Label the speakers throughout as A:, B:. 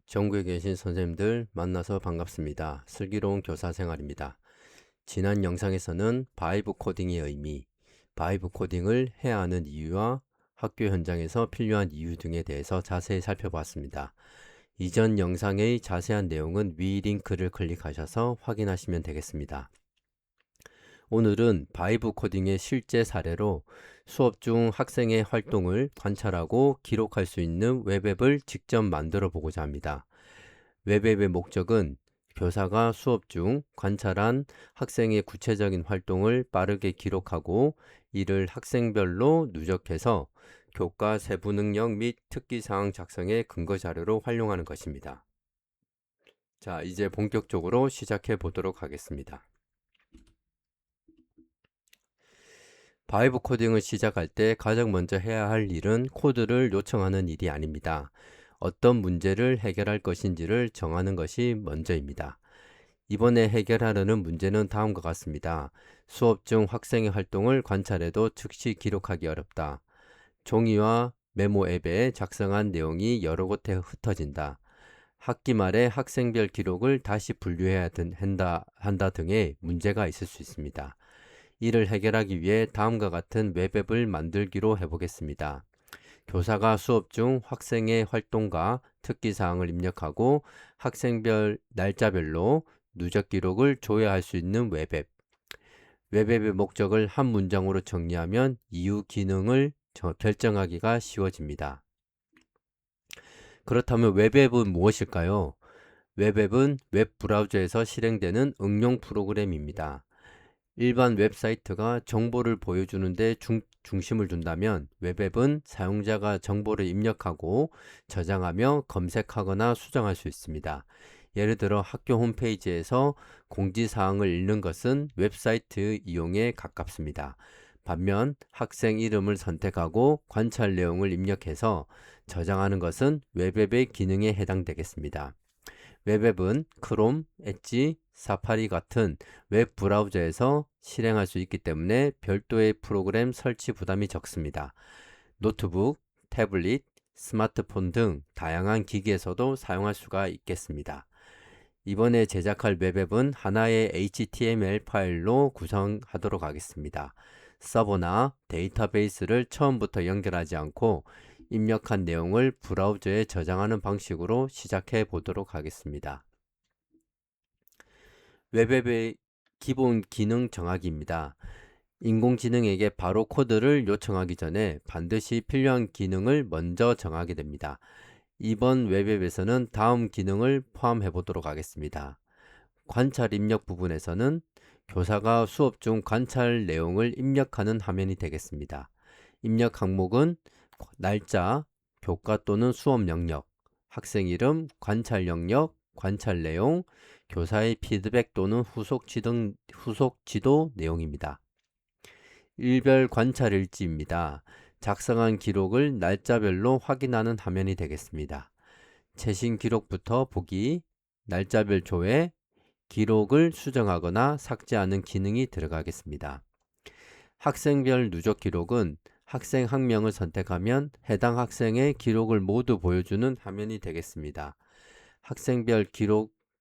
A: 전국에 계신 선생님들 만나서 반갑습니다. 슬기로운 교사 생활입니다. 지난 영상에서는 바이브 코딩의 의미, 바이브 코딩을 해야 하는 이유와 학교 현장에서 필요한 이유 등에 대해서 자세히 살펴봤습니다. 이전 영상의 자세한 내용은 위 링크를 클릭하셔서 확인하시면 되겠습니다. 오늘은 바이브 코딩의 실제 사례로 수업 중 학생의 활동을 관찰하고 기록할 수 있는 웹앱을 직접 만들어 보고자 합니다. 웹앱의 목적은 교사가 수업 중 관찰한 학생의 구체적인 활동을 빠르게 기록하고 이를 학생별로 누적해서 교과 세부 능력 및 특기사항 작성의 근거 자료로 활용하는 것입니다. 자, 이제 본격적으로 시작해 보도록 하겠습니다. 바이브 코딩을 시작할 때 가장 먼저 해야 할 일은 코드를 요청하는 일이 아닙니다. 어떤 문제를 해결할 것인지를 정하는 것이 먼저입니다. 이번에 해결하려는 문제는 다음과 같습니다. 수업 중 학생의 활동을 관찰해도 즉시 기록하기 어렵다. 종이와 메모 앱에 작성한 내용이 여러 곳에 흩어진다. 학기 말에 학생별 기록을 다시 분류해야 한다 등의 문제가 있을 수 있습니다. 이를 해결하기 위해 다음과 같은 웹앱을 만들기로 해보겠습니다. 교사가 수업 중 학생의 활동과 특기사항을 입력하고 학생별 날짜별로 누적 기록을 조회할 수 있는 웹앱. 웹앱의 목적을 한 문장으로 정리하면 이후 기능을 결정하기가 쉬워집니다. 그렇다면 웹앱은 무엇일까요? 웹앱은 웹 브라우저에서 실행되는 응용 프로그램입니다. 일반 웹사이트가 정보를 보여주는 데 중심을 둔다면 웹앱은 사용자가 정보를 입력하고 저장하며 검색하거나 수정할 수 있습니다. 예를 들어 학교 홈페이지에서 공지사항을 읽는 것은 웹사이트 이용에 가깝습니다. 반면 학생 이름을 선택하고 관찰 내용을 입력해서 저장하는 것은 웹앱의 기능에 해당되겠습니다. 웹앱은 크롬, 엣지, 사파리 같은 웹 브라우저에서 실행할 수 있기 때문에 별도의 프로그램 설치 부담이 적습니다. 노트북, 태블릿, 스마트폰 등 다양한 기기에서도 사용할 수가 있겠습니다. 이번에 제작할 웹앱은 하나의 HTML 파일로 구성하도록 하겠습니다. 서버나 데이터베이스를 처음부터 연결하지 않고 입력한 내용을 브라우저에 저장하는 방식으로 시작해 보도록 하겠습니다. 웹앱의 기본 기능 정하기입니다. 인공지능에게 바로 코드를 요청하기 전에 반드시 필요한 기능을 먼저 정하게 됩니다. 이번 웹앱에서는 다음 기능을 포함해 보도록 하겠습니다. 관찰 입력 부분에서는 교사가 수업 중 관찰 내용을 입력하는 화면이 되겠습니다. 입력 항목은 날짜, 교과 또는 수업 영역, 학생 이름, 관찰 영역, 관찰 내용, 교사의 피드백 또는 후속 지도 내용입니다. 일별 관찰 일지입니다. 작성한 기록을 날짜별로 확인하는 화면이 되겠습니다. 최신 기록부터 보기, 날짜별 조회, 기록을 수정하거나 삭제하는 기능이 들어가겠습니다. 학생별 누적 기록은 학생 한 명을 선택하면 해당 학생의 기록을 모두 보여주는 화면이 되겠습니다. 학생별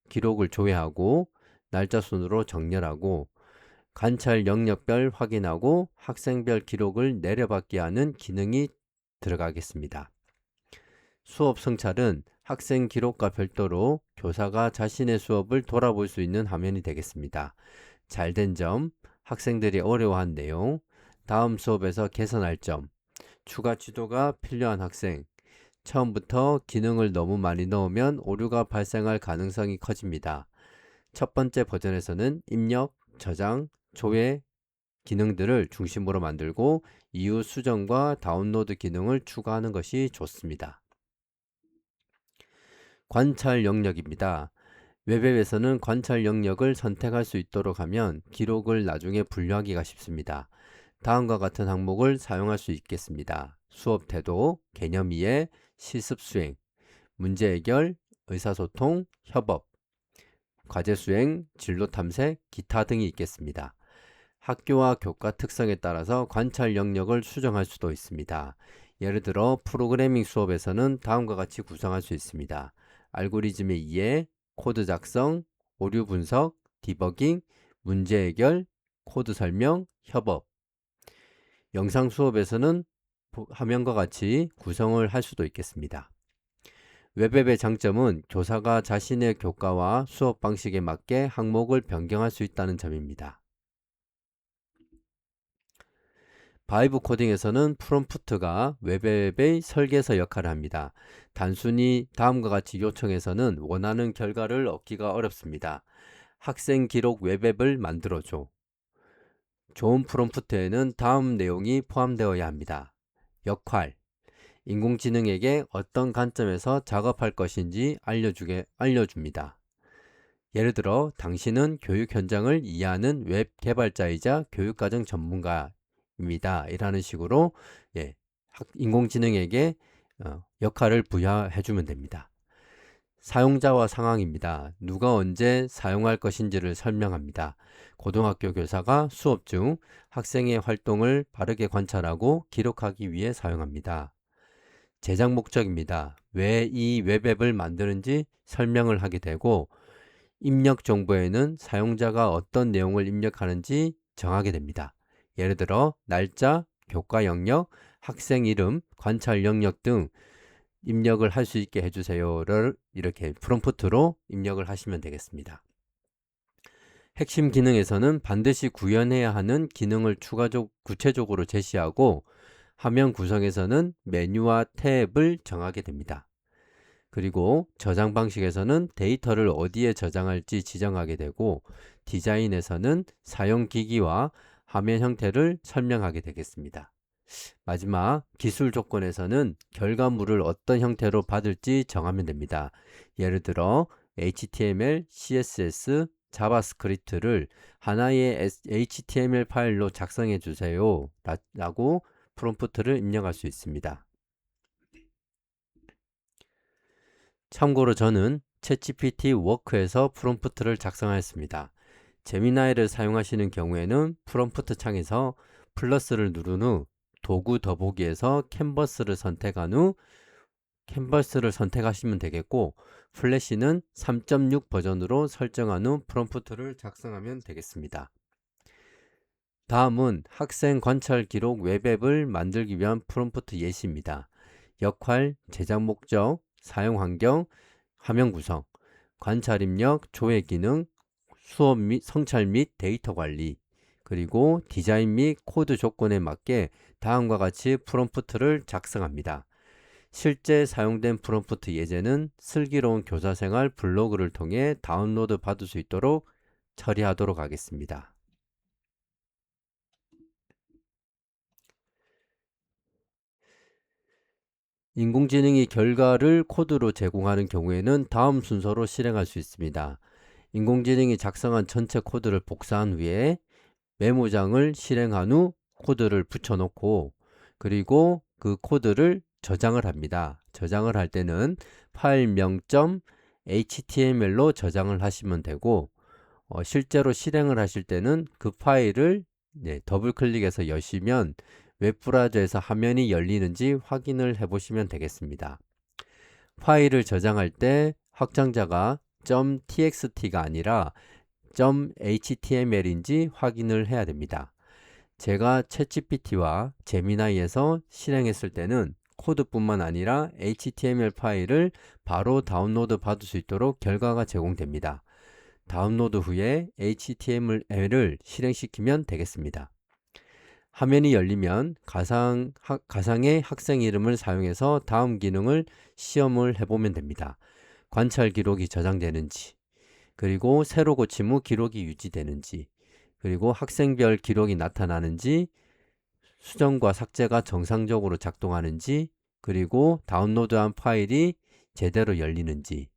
A: 기록을 조회하고 날짜 순으로 정렬하고 관찰 영역별 확인하고 학생별 기록을 내려받게 하는 기능이 들어가겠습니다. 수업 성찰은 학생 기록과 별도로 교사가 자신의 수업을 돌아볼 수 있는 화면이 되겠습니다. 잘된 점, 학생들이 어려워한 내용, 다음 수업에서 개선할 점, 추가 지도가 필요한 학생, 처음부터 기능을 너무 많이 넣으면 오류가 발생할 가능성이 커집니다. 첫 번째 버전에서는 입력, 저장, 조회 기능들을 중심으로 만들고 이후 수정과 다운로드 기능을 추가하는 것이 좋습니다. 관찰 영역입니다. 웹앱에서는 관찰 영역을 선택할 수 있도록 하면 기록을 나중에 분류하기가 쉽습니다. 다음과 같은 항목을 사용할 수 있겠습니다. 수업 태도, 개념 이해, 실습 수행, 문제 해결, 의사소통, 협업, 과제 수행, 진로 탐색, 기타 등이 있겠습니다. 학교와 교과 특성에 따라서 관찰 영역을 수정할 수도 있습니다. 예를 들어 프로그래밍 수업에서는 다음과 같이 구성할 수 있습니다. 알고리즘의 이해, 코드 작성, 오류 분석, 디버깅, 문제 해결, 코드 설명, 협업. 영상 수업에서는 화면과 같이 구성을 할 수도 있겠습니다. 웹앱의 장점은 교사가 자신의 교과와 수업 방식에 맞게 항목을 변경할 수 있다는 점입니다. 바이브 코딩에서는 프롬프트가 웹앱의 설계서 역할을 합니다. 단순히 다음과 같이 요청해서는 원하는 결과를 얻기가 어렵습니다. 학생 기록 웹앱을 만들어줘. 좋은 프롬프트에는 다음 내용이 포함되어야 합니다. 역할, 인공지능에게 어떤 관점에서 작업할 것인지 알려줍니다. 예를 들어 당신은 교육 현장을 이해하는 웹 개발자이자 교육과정 전문가입니다. 이라는 식으로 인공지능에게 역할을 부여해 주면 됩니다. 사용자와 상황입니다. 누가 언제 사용할 것인지를 설명합니다. 고등학교 교사가 수업 중 학생의 활동을 바르게 관찰하고 기록하기 위해 사용합니다. 제작 목적입니다. 왜 이 웹앱을 만드는지 설명을 하게 되고, 입력 정보에는 사용자가 어떤 내용을 입력하는지 정하게 됩니다. 예를 들어 날짜, 교과 영역, 학생 이름, 관찰 영역 등 입력을 할 수 있게 해주세요를 이렇게 프롬프트로 입력을 하시면 되겠습니다. 핵심 기능에서는 반드시 구현해야 하는 기능을 구체적으로 제시하고, 화면 구성에서는 메뉴와 탭을 정하게 됩니다. 그리고 저장 방식에서는 데이터를 어디에 저장할지 지정하게 되고, 디자인에서는 사용 기기와 화면 형태를 설명하게 되겠습니다. 마지막 기술 조건에서는 결과물을 어떤 형태로 받을지 정하면 됩니다. 예를 들어 HTML, CSS, 자바스크립트를 하나의 HTML 파일로 작성해 주세요 라고 프롬프트를 입력할 수 있습니다. 참고로 저는 챗GPT 워크에서 프롬프트를 작성하였습니다. 제미나이를 사용하시는 경우에는 프롬프트 창에서 플러스를 누른 후 도구 더보기에서 캔버스를 선택하시면 되겠고, 플래시는 3.6 버전으로 설정한 후 프롬프트를 작성하면 되겠습니다. 다음은 학생 관찰 기록 웹앱을 만들기 위한 프롬프트 예시입니다. 역할, 제작 목적, 사용 환경, 화면 구성, 관찰 입력, 조회 기능, 수업 및 성찰 및 데이터 관리, 그리고 디자인 및 코드 조건에 맞게 다음과 같이 프롬프트를 작성합니다. 실제 사용된 프롬프트 예제는 슬기로운 교사생활 블로그를 통해 다운로드 받을 수 있도록 처리하도록 하겠습니다. 인공지능이 결과를 코드로 제공하는 경우에는 다음 순서로 실행할 수 있습니다. 인공지능이 작성한 전체 코드를 복사한 후에 메모장을 실행한 후 코드를 붙여놓고, 그리고 그 코드를 저장을 합니다. 저장을 할 때는 파일명 .html로 저장을 하시면 되고, 실제로 실행을 하실 때는 그 파일을 더블 클릭해서 여시면 웹브라우저에서 화면이 열리는지 확인을 해 보시면 되겠습니다. 파일을 저장할 때 확장자가 .txt가 아니라 .html인지 확인을 해야 됩니다. 제가 챗GPT와 제미나이에서 실행했을 때는 코드뿐만 아니라 HTML 파일을 바로 다운로드 받을 수 있도록 결과가 제공됩니다. 다운로드 후에 HTML을 실행시키면 되겠습니다. 화면이 열리면 가상의 학생 이름을 사용해서 다음 기능을 시험을 해보면 됩니다. 관찰 기록이 저장되는지, 그리고 새로 고침 후 기록이 유지되는지, 그리고 학생별 기록이 나타나는지, 수정과 삭제가 정상적으로 작동하는지, 그리고 다운로드한 파일이 제대로 열리는지.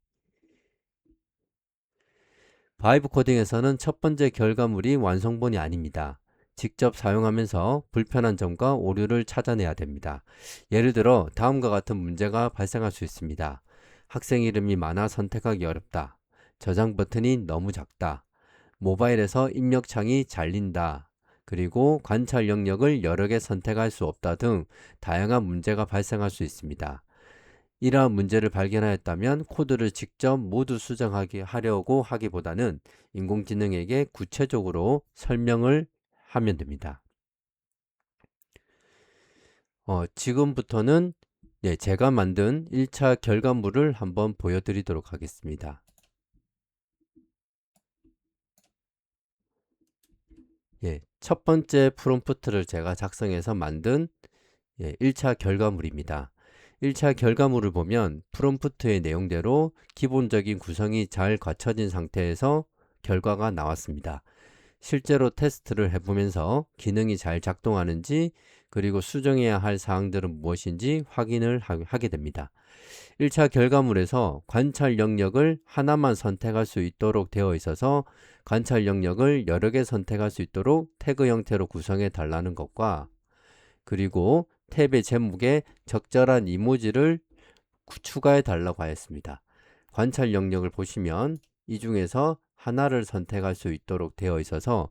A: 바이브 코딩에서는 첫 번째 결과물이 완성본이 아닙니다. 직접 사용하면서 불편한 점과 오류를 찾아내야 됩니다. 예를 들어 다음과 같은 문제가 발생할 수 있습니다. 학생 이름이 많아 선택하기 어렵다. 저장 버튼이 너무 작다. 모바일에서 입력창이 잘린다. 그리고 관찰 영역을 여러 개 선택할 수 없다 등 다양한 문제가 발생할 수 있습니다. 이러한 문제를 발견하였다면 코드를 직접 모두 수정하려고 하기보다는 인공지능에게 구체적으로 설명을 하면 됩니다. 지금부터는 제가 만든 1차 결과물을 한번 보여드리도록 하겠습니다. 첫 번째 프롬프트를 제가 작성해서 만든 1차 결과물입니다. 1차 결과물을 보면 프롬프트의 내용대로 기본적인 구성이 잘 갖춰진 상태에서 결과가 나왔습니다. 실제로 테스트를 해보면서 기능이 잘 작동하는지 그리고 수정해야 할 사항들은 무엇인지 확인을 하게 됩니다. 1차 결과물에서 관찰 영역을 하나만 선택할 수 있도록 되어 있어서 관찰 영역을 여러 개 선택할 수 있도록 태그 형태로 구성해 달라는 것과 그리고 탭의 제목에 적절한 이모지를 추가해 달라고 하였습니다. 관찰 영역을 보시면 이 중에서 하나를 선택할 수 있도록 되어 있어서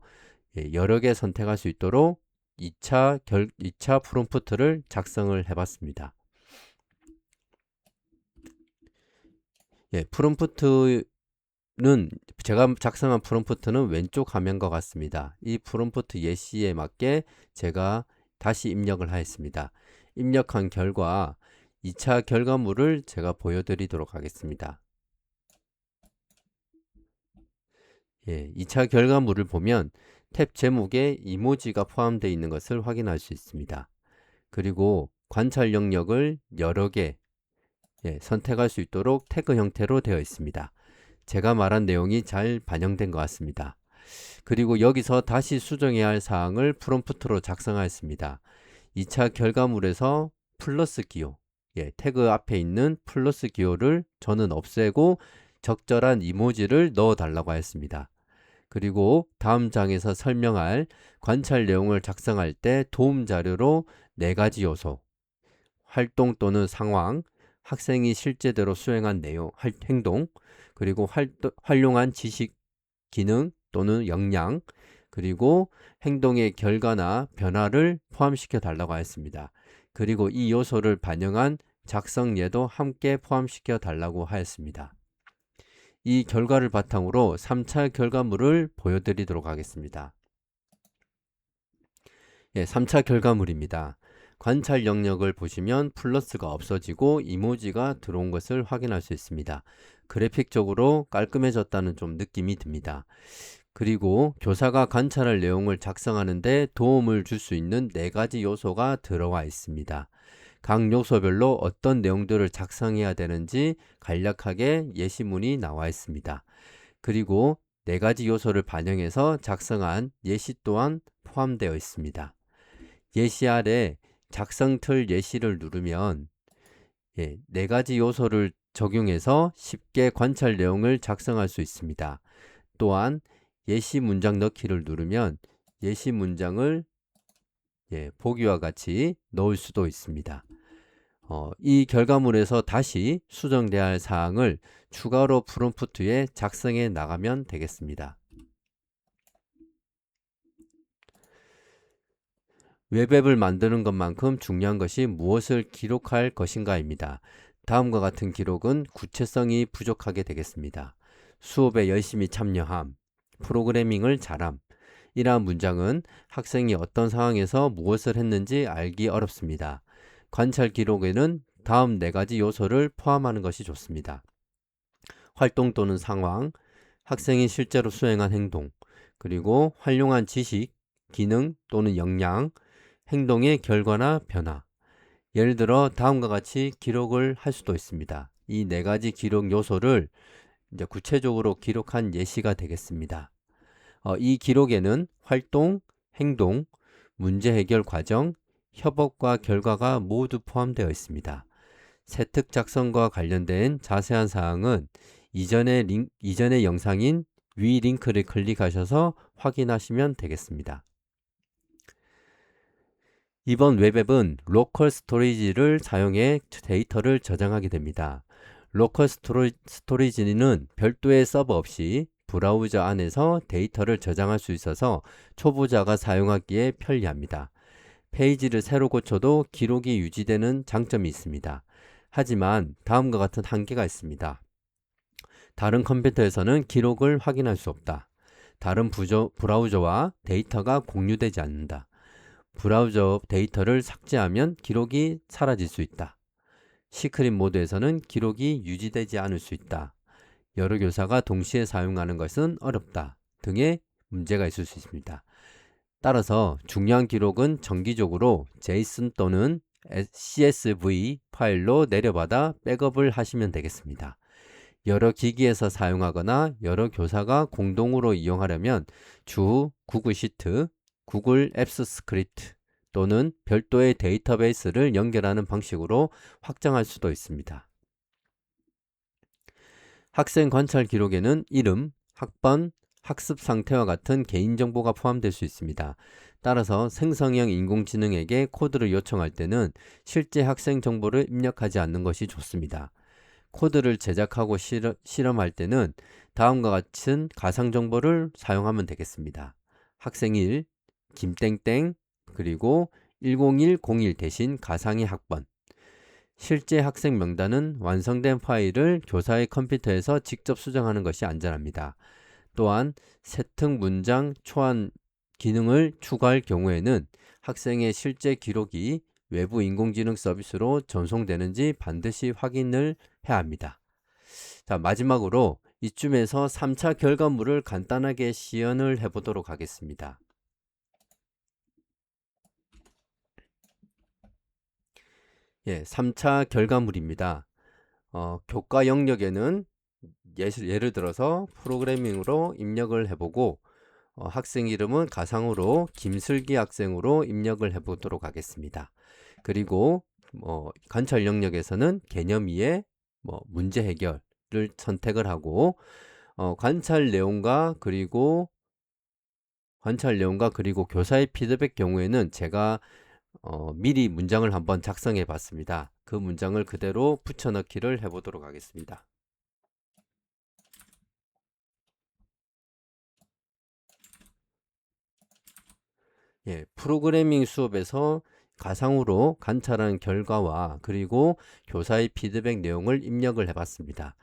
A: 여러 개 선택할 수 있도록 2차 프롬프트를 작성을 해봤습니다. 프롬프트는 제가 작성한 프롬프트는 왼쪽 화면과 같습니다. 이 프롬프트 예시에 맞게 제가 다시 입력을 하였습니다. 입력한 결과 2차 결과물을 제가 보여드리도록 하겠습니다. 2차 결과물을 보면 탭 제목에 이모지가 포함되어 있는 것을 확인할 수 있습니다. 그리고 관찰 영역을 여러 개 선택할 수 있도록 태그 형태로 되어 있습니다. 제가 말한 내용이 잘 반영된 것 같습니다. 그리고 여기서 다시 수정해야 할 사항을 프롬프트로 작성하였습니다. 2차 결과물에서 플러스 기호, 태그 앞에 있는 플러스 기호를 저는 없애고 적절한 이모지를 넣어 달라고 하였습니다. 그리고 다음 장에서 설명할 관찰 내용을 작성할 때 도움 자료로 4가지 요소, 활동 또는 상황, 학생이 실제대로 수행한 내용, 행동, 그리고 활용한 지식, 기능 또는 역량, 그리고 행동의 결과나 변화를 포함시켜 달라고 하였습니다. 그리고 이 요소를 반영한 작성예도 함께 포함시켜 달라고 하였습니다. 이 결과를 바탕으로 3차 결과물을 보여드리도록 하겠습니다. 3차 결과물입니다. 관찰 영역을 보시면 플러스가 없어지고 이모지가 들어온 것을 확인할 수 있습니다. 그래픽적으로 깔끔해졌다는 좀 느낌이 듭니다. 그리고 교사가 관찰할 내용을 작성하는데 도움을 줄 수 있는 4가지 요소가 들어와 있습니다. 각 요소별로 어떤 내용들을 작성해야 되는지 간략하게 예시문이 나와 있습니다. 그리고 4가지 요소를 반영해서 작성한 예시 또한 포함되어 있습니다. 예시 아래 작성 틀 예시를 누르면 4가지 요소를 적용해서 쉽게 관찰 내용을 작성할 수 있습니다. 또한 예시 문장 넣기를 누르면 예시 문장을 보기와 같이 넣을 수도 있습니다. 이 결과물에서 다시 수정돼야 할 사항을 추가로 프롬프트에 작성해 나가면 되겠습니다. 웹앱을 만드는 것만큼 중요한 것이 무엇을 기록할 것인가입니다. 다음과 같은 기록은 구체성이 부족하게 되겠습니다. 수업에 열심히 참여함, 프로그래밍을 잘함. 이러한 문장은 학생이 어떤 상황에서 무엇을 했는지 알기 어렵습니다. 관찰 기록에는 다음 4가지 요소를 포함하는 것이 좋습니다. 활동 또는 상황, 학생이 실제로 수행한 행동, 그리고 활용한 지식, 기능 또는 역량, 행동의 결과나 변화. 예를 들어 다음과 같이 기록을 할 수도 있습니다. 이 4가지 기록 요소를 이제 구체적으로 기록한 예시가 되겠습니다. 이 기록에는 활동, 행동, 문제 해결 과정, 협업과 결과가 모두 포함되어 있습니다. 세특 작성과 관련된 자세한 사항은 이전의 영상인 위 링크를 클릭하셔서 확인하시면 되겠습니다. 이번 웹앱은 로컬 스토리지를 사용해 데이터를 저장하게 됩니다. 로컬 스토리지는 별도의 서버 없이 브라우저 안에서 데이터를 저장할 수 있어서 초보자가 사용하기에 편리합니다. 페이지를 새로 고쳐도 기록이 유지되는 장점이 있습니다. 하지만 다음과 같은 한계가 있습니다. 다른 컴퓨터에서는 기록을 확인할 수 없다. 다른 브라우저와 데이터가 공유되지 않는다. 브라우저 데이터를 삭제하면 기록이 사라질 수 있다. 시크릿 모드에서는 기록이 유지되지 않을 수 있다. 여러 교사가 동시에 사용하는 것은 어렵다. 등의 문제가 있을 수 있습니다. 따라서 중요한 기록은 정기적으로 JSON 또는 CSV 파일로 내려받아 백업을 하시면 되겠습니다. 여러 기기에서 사용하거나 여러 교사가 공동으로 이용하려면 주 구글 시트, 구글 앱스 스크립트 또는 별도의 데이터베이스를 연결하는 방식으로 확장할 수도 있습니다. 학생 관찰 기록에는 이름, 학번, 학습 상태와 같은 개인정보가 포함될 수 있습니다. 따라서 생성형 인공지능에게 코드를 요청할 때는 실제 학생 정보를 입력하지 않는 것이 좋습니다. 코드를 제작하고 실험할 때는 다음과 같은 가상 정보를 사용하면 되겠습니다. 학생 1, 김땡땡, 그리고 10101 대신 가상의 학번. 실제 학생 명단은 완성된 파일을 교사의 컴퓨터에서 직접 수정하는 것이 안전합니다. 또한 세특 문장 초안 기능을 추가할 경우에는 학생의 실제 기록이 외부 인공지능 서비스로 전송되는지 반드시 확인을 해야 합니다. 자, 마지막으로 이쯤에서 3차 결과물을 간단하게 시연을 해보도록 하겠습니다. 예, 3차 결과물입니다. 교과 영역에는 예를 들어서 프로그래밍으로 입력을 해보고 학생 이름은 가상으로 김슬기 학생으로 입력을 해보도록 하겠습니다. 그리고 관찰 영역에서는 개념 이해, 문제 해결을 선택을 하고 관찰 내용과 그리고 교사의 피드백 경우에는 제가 미리 문장을 한번 작성해 봤습니다. 그 문장을 그대로 붙여넣기를 해보도록 하겠습니다. 예, 프로그래밍 수업에서 가상으로 관찰한 결과와 그리고 교사의 피드백 내용을 입력을 해봤습니다.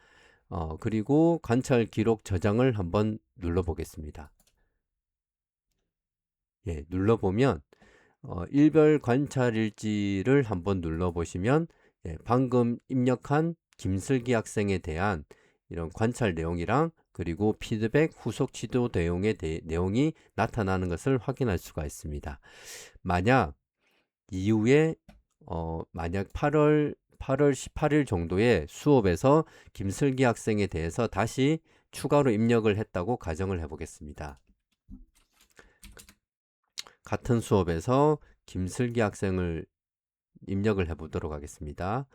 A: 그리고 관찰 기록 저장을 한번 눌러보겠습니다. 예, 눌러보면 일별 관찰 일지를 한번 눌러보시면 예, 방금 입력한 김슬기 학생에 대한 이런 관찰 내용이랑 그리고 피드백 후속 지도 내용이 나타나는 것을 확인할 수가 있습니다. 만약 이후에 만약 8월 18일 정도의 수업에서 김슬기 학생에 대해서 다시 추가로 입력을 했다고 가정을 해 보겠습니다. 같은 수업에서 김슬기 학생을 입력을 해 보도록 하겠습니다.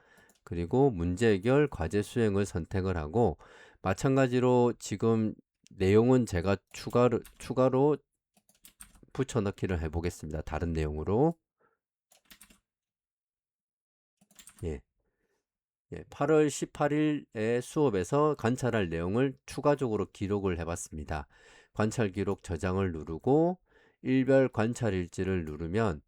A: 그리고 문제 해결, 과제 수행을 선택을 하고 마찬가지로 지금 내용은 제가 추가로 붙여넣기를 해 보겠습니다. 다른 내용으로. 예. 8월 18일의 수업에서 관찰할 내용을 추가적으로 기록을 해봤습니다. 관찰 기록 저장을 누르고 일별 관찰 일지를 누르면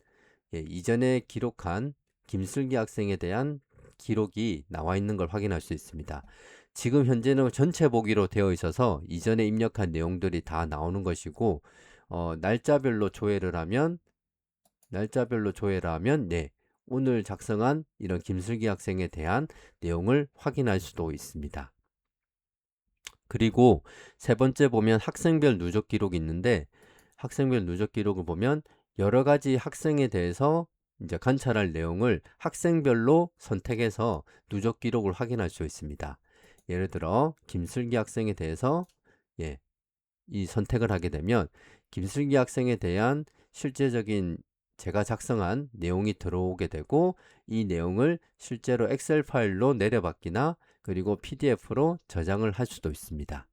A: 이전에 기록한 김슬기 학생에 대한 기록이 나와 있는 걸 확인할 수 있습니다. 지금 현재는 전체 보기로 되어 있어서 이전에 입력한 내용들이 다 나오는 것이고 날짜별로 조회를 하면 네, 오늘 작성한 이런 김슬기 학생에 대한 내용을 확인할 수도 있습니다. 그리고 세 번째 보면 학생별 누적 기록이 있는데 학생별 누적 기록을 보면 여러 가지 학생에 대해서 이제 관찰할 내용을 학생별로 선택해서 누적 기록을 확인할 수 있습니다. 예를 들어 김슬기 학생에 대해서 이 선택을 하게 되면 김슬기 학생에 대한 실제적인 제가 작성한 내용이 들어오게 되고 이 내용을 실제로 엑셀 파일로 내려받기나 그리고 PDF로 저장을 할 수도 있습니다.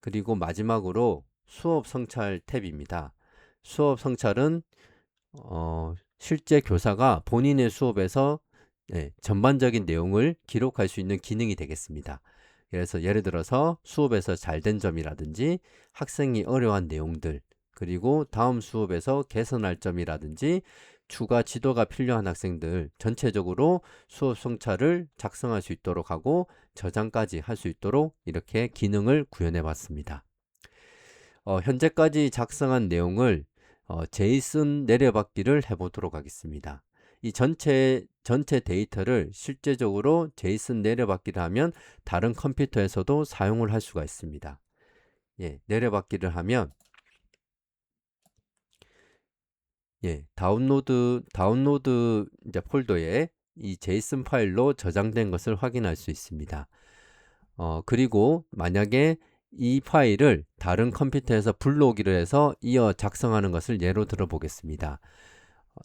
A: 그리고 마지막으로 수업 성찰 탭입니다. 수업 성찰은 실제 교사가 본인의 수업에서 전반적인 내용을 기록할 수 있는 기능이 되겠습니다. 그래서 예를 들어서 수업에서 잘된 점이라든지 학생이 어려워한 내용들 그리고 다음 수업에서 개선할 점이라든지 추가 지도가 필요한 학생들 전체적으로 수업 성찰을 작성할 수 있도록 하고 저장까지 할 수 있도록 이렇게 기능을 구현해 봤습니다. 현재까지 작성한 내용을 제이슨 내려받기를 해보도록 하겠습니다. 이 전체 데이터를 실제적으로 제이슨 내려받기를 하면 다른 컴퓨터에서도 사용을 할 수가 있습니다. 예, 내려받기를 하면 예, 다운로드 이제 폴더에 이 제이슨 파일로 저장된 것을 확인할 수 있습니다. 그리고 만약에 이 파일을 다른 컴퓨터에서 불러오기로 해서 이어 작성하는 것을 예로 들어 보겠습니다.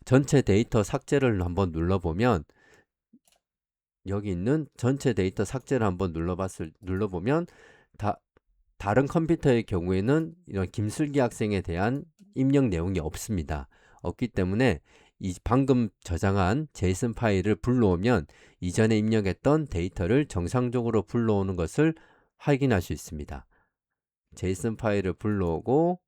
A: 전체 데이터 삭제를 한번 눌러보면 여기 있는 전체 데이터 삭제를 한번 눌러보면 다른 컴퓨터의 경우에는 이런 김슬기 학생에 대한 입력 내용이 없습니다. 없기 때문에 이 방금 저장한 제이슨 파일을 불러오면 이전에 입력했던 데이터를 정상적으로 불러오는 것을 확인할 수 있습니다. 제이슨 파일을 불러오고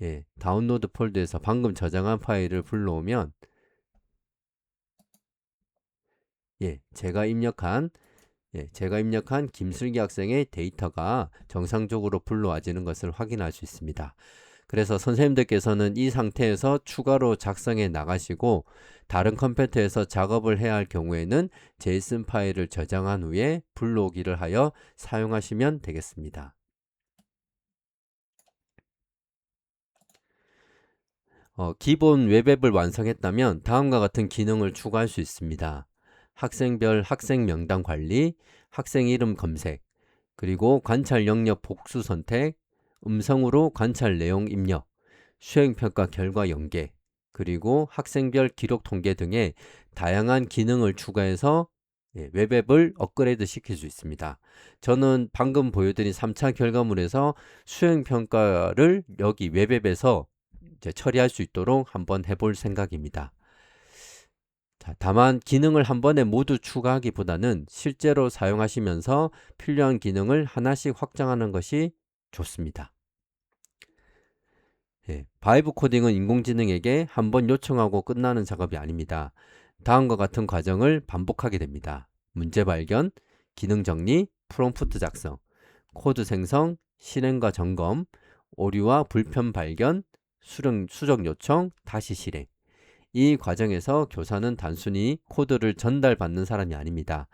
A: 예, 다운로드 폴더에서 방금 저장한 파일을 불러오면 예, 제가 입력한 김슬기 학생의 데이터가 정상적으로 불러와지는 것을 확인할 수 있습니다. 그래서 선생님들께서는 이 상태에서 추가로 작성해 나가시고 다른 컴퓨터에서 작업을 해야 할 경우에는 제이슨 파일을 저장한 후에 불러오기를 하여 사용하시면 되겠습니다. 기본 웹앱을 완성했다면 다음과 같은 기능을 추가할 수 있습니다. 학생별 학생 명단 관리, 학생 이름 검색, 그리고 관찰 영역 복수 선택, 음성으로 관찰 내용 입력, 수행평가 결과 연계, 그리고 학생별 기록 통계 등의 다양한 기능을 추가해서 웹앱을 업그레이드 시킬 수 있습니다. 저는 방금 보여드린 3차 결과물에서 수행평가를 여기 웹앱에서 이제 처리할 수 있도록 한번 해볼 생각입니다. 자, 다만 기능을 한 번에 모두 추가하기보다는 실제로 사용하시면서 필요한 기능을 하나씩 확장하는 것이 좋습니다. 예, 바이브 코딩은 인공지능에게 한 번 요청하고 끝나는 작업이 아닙니다. 다음과 같은 과정을 반복하게 됩니다. 문제 발견, 기능 정리, 프롬프트 작성, 코드 생성, 실행과 점검, 오류와 불편 발견, 수정 요청, 다시 실행. 이 과정에서 교사는 단순히 코드를 전달받는 사람이 아닙니다.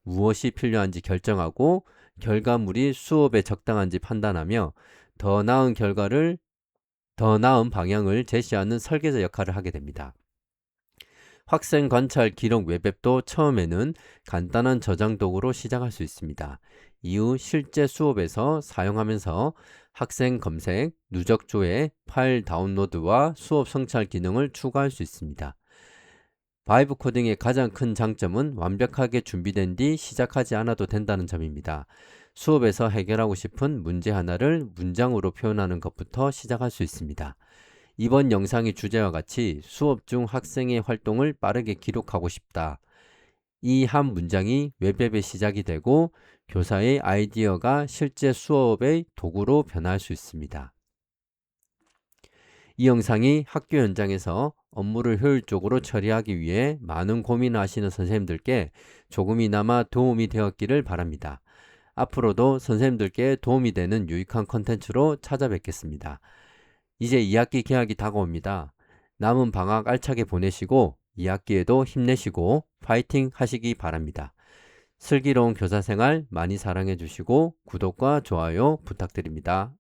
A: 무엇이 필요한지 결정하고 결과물이 수업에 적당한지 판단하며 더 나은 방향을 제시하는 설계자 역할을 하게 됩니다. 학생 관찰 기록 웹앱도 처음에는 간단한 저장 도구로 시작할 수 있습니다. 이후 실제 수업에서 사용하면서 학생 검색, 누적 조회, 파일 다운로드와 수업 성찰 기능을 추가할 수 있습니다. 바이브 코딩의 가장 큰 장점은 완벽하게 준비된 뒤 시작하지 않아도 된다는 점입니다. 수업에서 해결하고 싶은 문제 하나를 문장으로 표현하는 것부터 시작할 수 있습니다. 이번 영상의 주제와 같이 수업 중 학생의 활동을 빠르게 기록하고 싶다. 이 한 문장이 웹앱의 시작이 되고 교사의 아이디어가 실제 수업의 도구로 변할 수 있습니다. 이 영상이 학교 현장에서 업무를 효율적으로 처리하기 위해 많은 고민을 하시는 선생님들께 조금이나마 도움이 되었기를 바랍니다. 앞으로도 선생님들께 도움이 되는 유익한 컨텐츠로 찾아뵙겠습니다. 이제 2학기 개학이 다가옵니다. 남은 방학 알차게 보내시고 2학기에도 힘내시고 파이팅 하시기 바랍니다. 슬기로운 교사생활 많이 사랑해 주시고 구독과 좋아요 부탁드립니다.